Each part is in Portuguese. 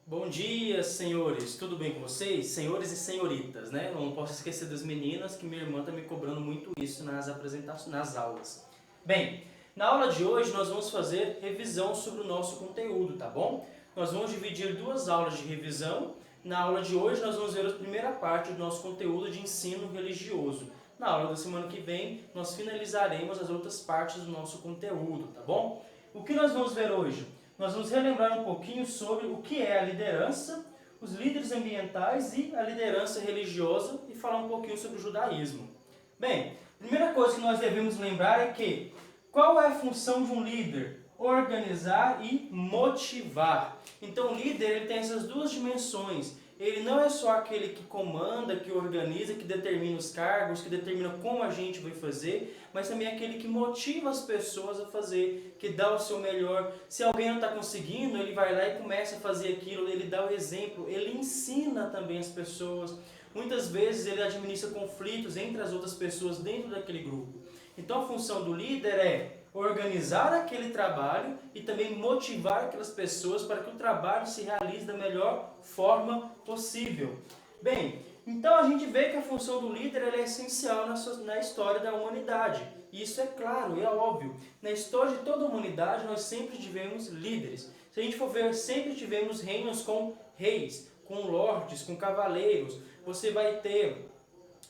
Bom dia, senhores. Tudo bem com vocês? Senhores e senhoritas, né? Eu não posso esquecer das meninas, que minha irmã está me cobrando muito isso nas apresentações, nas aulas. Bem, na aula de hoje nós vamos fazer revisão sobre o nosso conteúdo, tá bom? Nós vamos dividir duas aulas de revisão. Na aula de hoje nós vamos ver a primeira parte do nosso conteúdo de ensino religioso. Na aula da semana que vem nós finalizaremos as outras partes do nosso conteúdo, tá bom? O que nós vamos ver hoje? Nós vamos relembrar um pouquinho sobre o que é a liderança, os líderes ambientais e a liderança religiosa e falar um pouquinho sobre o judaísmo. Bem, a primeira coisa que nós devemos lembrar é que qual é a função de um líder? Organizar e motivar. Então o líder ele tem essas duas dimensões. Ele não é só aquele que comanda, que organiza, que determina os cargos, que determina como a gente vai fazer, mas também é aquele que motiva as pessoas a fazer, que dá o seu melhor. Se alguém não está conseguindo, ele vai lá e começa a fazer aquilo, ele dá o exemplo, ele ensina também as pessoas. Muitas vezes ele administra conflitos entre as outras pessoas dentro daquele grupo. Então a função do líder é organizar aquele trabalho e também motivar aquelas pessoas para que o trabalho se realize da melhor forma possível. Bem, então a gente vê que a função do líder é essencial na história da humanidade. Isso é claro e é óbvio. Na história de toda a humanidade nós sempre tivemos líderes. Se a gente for ver, sempre tivemos reinos com reis, com lordes, com cavaleiros. Você vai ter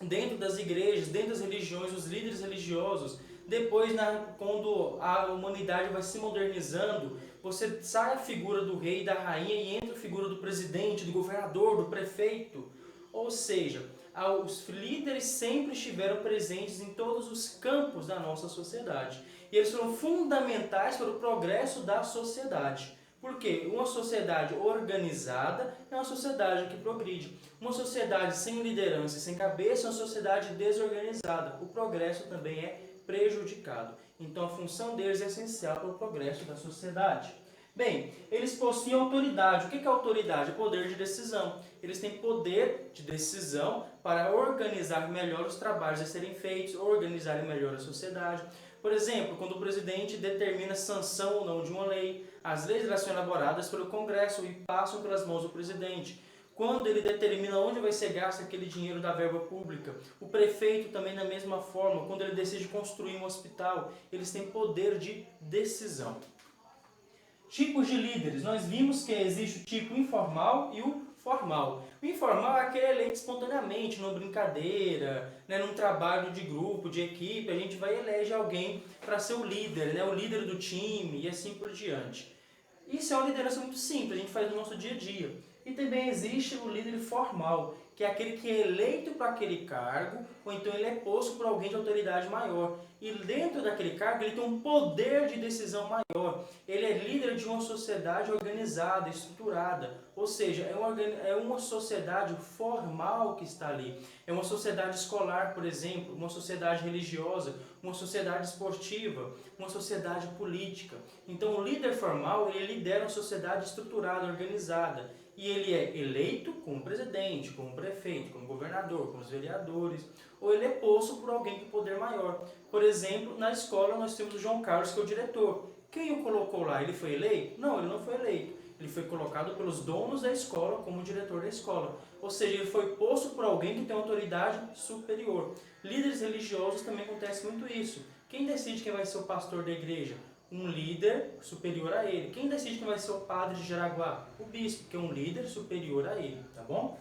dentro das igrejas, dentro das religiões, os líderes religiosos. Depois, quando a humanidade vai se modernizando, você sai a figura do rei e da rainha e entra a figura do presidente, do governador, do prefeito. Ou seja, os líderes sempre estiveram presentes em todos os campos da nossa sociedade. E eles foram fundamentais para o progresso da sociedade. Porque uma sociedade organizada é uma sociedade que progride. Uma sociedade sem liderança e sem cabeça é uma sociedade desorganizada. O progresso também é prejudicado. Então a função deles é essencial para o progresso da sociedade. Bem, eles possuem autoridade. O que é autoridade? É poder de decisão. Eles têm poder de decisão para organizar melhor os trabalhos a serem feitos, organizar melhor a sociedade. Por exemplo, quando o presidente determina sanção ou não de uma lei, as leis elas são elaboradas pelo Congresso e passam pelas mãos do presidente. Quando ele determina onde vai ser gasto aquele dinheiro da verba pública, o prefeito também da mesma forma, quando ele decide construir um hospital, eles têm poder de decisão. Tipos de líderes. Nós vimos que existe o tipo informal e o formal. O informal é aquele eleito espontaneamente, numa brincadeira, né, num trabalho de grupo, de equipe, a gente vai eleger alguém para ser o líder, né, o líder do time e assim por diante. Isso é uma liderança muito simples, a gente faz no nosso dia a dia. E também existe o líder formal, que é aquele que é eleito para aquele cargo, ou então ele é posto por alguém de autoridade maior. E dentro daquele cargo ele tem um poder de decisão maior. Ele é líder de uma sociedade organizada, estruturada. Ou seja, é uma sociedade formal que está ali. É uma sociedade escolar, por exemplo, uma sociedade religiosa, uma sociedade esportiva, uma sociedade política. Então o líder formal, ele lidera uma sociedade estruturada, organizada. E ele é eleito como presidente, como prefeito, como governador, como os vereadores, ou ele é posto por alguém com poder maior. Por exemplo, na escola nós temos o João Carlos, que é o diretor. Quem o colocou lá? Ele foi eleito? Não, ele não foi eleito. Ele foi colocado pelos donos da escola como diretor da escola. Ou seja, ele foi posto por alguém que tem autoridade superior. Líderes religiosos também acontece muito isso. Quem decide quem vai ser o pastor da igreja? Um líder superior a ele. Quem decide quem vai ser o padre de Jaraguá? O bispo, que é um líder superior a ele, tá bom?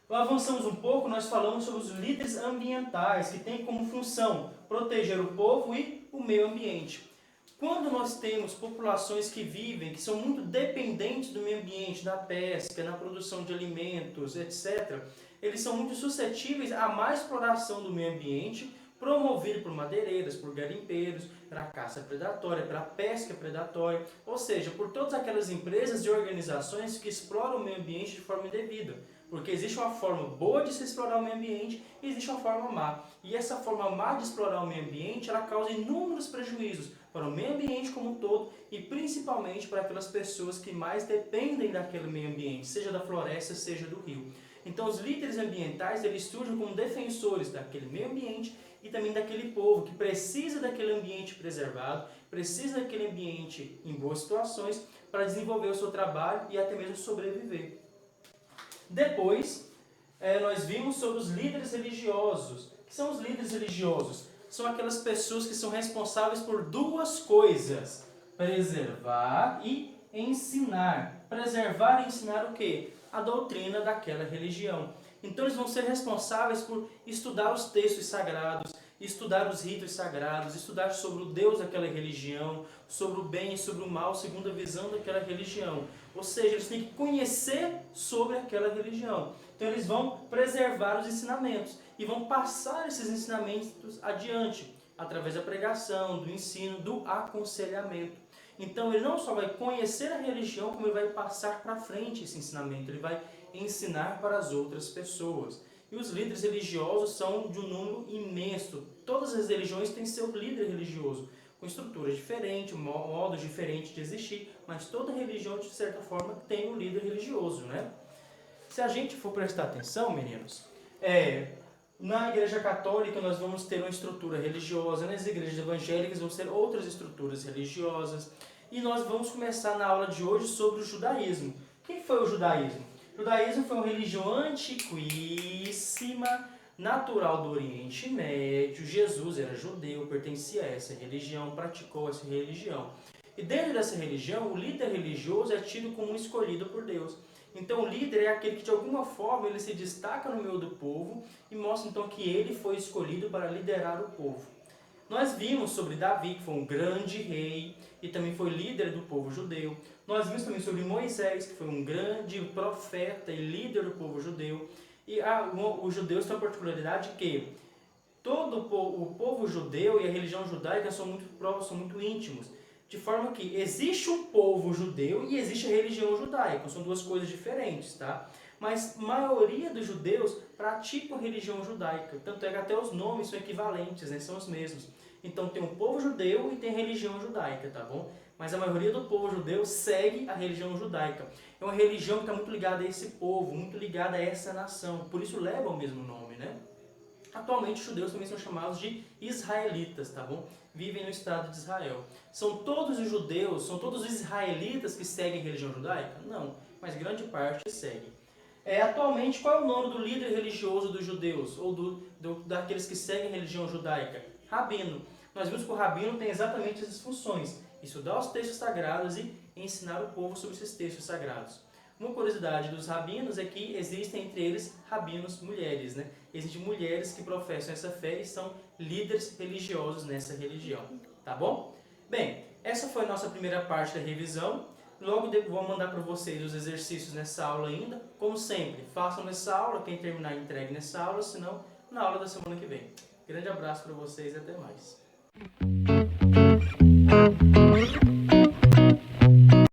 Avançamos um pouco, nós falamos sobre os líderes ambientais, que têm como função proteger o povo e o meio ambiente. Quando nós temos populações que vivem, que são muito dependentes do meio ambiente, da pesca, na produção de alimentos, etc., eles são muito suscetíveis à má exploração do meio ambiente, promovido por madeireiras, por garimpeiros, pela caça predatória, pela pesca predatória, ou seja, por todas aquelas empresas e organizações que exploram o meio ambiente de forma indevida. Porque existe uma forma boa de se explorar o meio ambiente e existe uma forma má. E essa forma má de explorar o meio ambiente, ela causa inúmeros prejuízos para o meio ambiente como um todo e principalmente para aquelas pessoas que mais dependem daquele meio ambiente, seja da floresta, seja do rio. Então os líderes ambientais, eles surgem como defensores daquele meio ambiente e também daquele povo que precisa daquele ambiente preservado, precisa daquele ambiente em boas situações para desenvolver o seu trabalho e até mesmo sobreviver. Depois, nós vimos sobre os líderes religiosos. O que são os líderes religiosos? São aquelas pessoas que são responsáveis por duas coisas: preservar e ensinar. Preservar e ensinar o quê? A doutrina daquela religião. Então eles vão ser responsáveis por estudar os textos sagrados, estudar os ritos sagrados, estudar sobre o Deus daquela religião, sobre o bem e sobre o mal, segundo a visão daquela religião. Ou seja, eles têm que conhecer sobre aquela religião. Então eles vão preservar os ensinamentos e vão passar esses ensinamentos adiante, através da pregação, do ensino, do aconselhamento. Então ele não só vai conhecer a religião, como ele vai passar para frente esse ensinamento, ele vai ensinar para as outras pessoas. E os líderes religiosos são de um número imenso. Todas as religiões têm seu líder religioso, com estruturas diferentes, modos diferentes de existir, mas toda religião, de certa forma, tem um líder religioso, né? Se a gente for prestar atenção, meninos, na Igreja Católica nós vamos ter uma estrutura religiosa, nas igrejas evangélicas vamos ter outras estruturas religiosas, e nós vamos começar na aula de hoje sobre o judaísmo. O que foi o judaísmo? O judaísmo foi uma religião antiquíssima, natural do Oriente Médio. Jesus era judeu, pertencia a essa religião, praticou essa religião. E dentro dessa religião, o líder religioso é tido como um escolhido por Deus. Então o líder é aquele que de alguma forma ele se destaca no meio do povo e mostra então que ele foi escolhido para liderar o povo. Nós vimos sobre Davi, que foi um grande rei e também foi líder do povo judeu. Nós vimos também sobre Moisés, que foi um grande profeta e líder do povo judeu. E os judeus têm a particularidade que todo o povo judeu e a religião judaica são muito próximos, são muito íntimos. De forma que existe um povo judeu e existe a religião judaica. São duas coisas diferentes, tá? Mas a maioria dos judeus praticam a religião judaica. Tanto é que até os nomes são equivalentes, né? São os mesmos. Então tem o povo judeu e tem a religião judaica, tá bom? Mas a maioria do povo judeu segue a religião judaica. É uma religião que está muito ligada a esse povo, muito ligada a essa nação. Por isso leva o mesmo nome, né? Atualmente os judeus também são chamados de israelitas, tá bom? Vivem no estado de Israel. São todos os judeus, são todos os israelitas que seguem a religião judaica? Não, mas grande parte segue. Atualmente, qual é o nome do líder religioso dos judeus? Ou daqueles que seguem a religião judaica? Rabino. Nós vimos que o rabino tem exatamente essas funções: estudar os textos sagrados e ensinar o povo sobre esses textos sagrados. Uma curiosidade dos rabinos é que existem entre eles rabinos mulheres, né? Existem mulheres que professam essa fé e são líderes religiosos nessa religião, tá bom? Bem, essa foi a nossa primeira parte da revisão. Logo vou mandar para vocês os exercícios nessa aula ainda. Como sempre, façam nessa aula, quem terminar entregue nessa aula, senão na aula da semana que vem. Grande abraço para vocês e até mais.